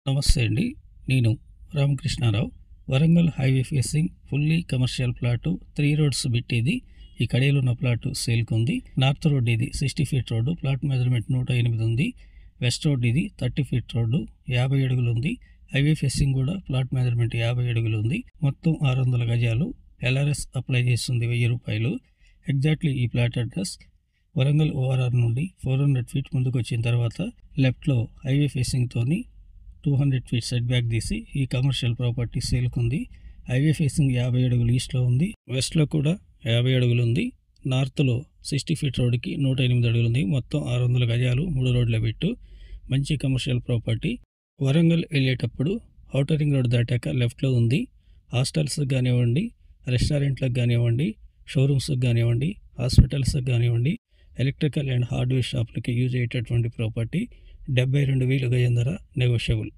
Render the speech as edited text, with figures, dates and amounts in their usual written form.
నమస్తే అండి. నేను Ramakrishnarao. Warangal highway facing fully commercial plot 3 roads bit ఇది. ఈ కడేలో ఉన్న ప్లాటు సేల్కుంది. నార్త్ రోడ్ ఇది 60 ఫీట్ రోడ్డు. ప్లాట్ మెజర్మెంట్ 108 ఉంది. వెస్ట్ రోడ్ ఇది 30 ఫీట్ రోడ్డు, 50 అడుగులు ఉంది. హైవే ఫేసింగ్ కూడా ప్లాట్ మెజర్మెంట్ 50 అడుగులు ఉంది. మొత్తం 600 గజాలు. LRS అప్లై చేస్తుంది 1000 రూపాయలు. ఎగ్జాక్ట్లీ ఈ ప్లాట్ అడ్రస్ వరంగల్ ORR నుండి 400 ఫీట్ ముందుకు వచ్చిన తర్వాత లెఫ్ట్లో హైవే ఫేసింగ్తోని 200 ఫీట్ సెట్ బ్యాక్ తీసి ఈ కమర్షియల్ ప్రాపర్టీ సేల్కుంది. హైవే ఫేసింగ్ 50 అడుగులు ఈస్ట్లో ఉంది. వెస్ట్లో కూడా 50 అడుగులు ఉంది. నార్త్లో 60 ఫీట్ రోడ్డుకి 108 అడుగులు ఉంది. మొత్తం 600 గజాలు, 3 రోడ్ల బిట్టు. మంచి కమర్షియల్ ప్రాపర్టీ. వరంగల్ వెళ్ళేటప్పుడు ఔటర్ రింగ్ రోడ్ దాటాక లెఫ్ట్లో ఉంది. హాస్టల్స్కి కానివ్వండి, రెస్టారెంట్లకు కానివ్వండి, షోరూమ్స్కి కానివ్వండి, హాస్పిటల్స్కి కానివ్వండి, ఎలక్ట్రికల్ అండ్ హార్డ్వేర్ షాపులకి యూజ్ అయ్యేటటువంటి ప్రాపర్టీ. 72,000 గజం ధర నెగోషియబుల్.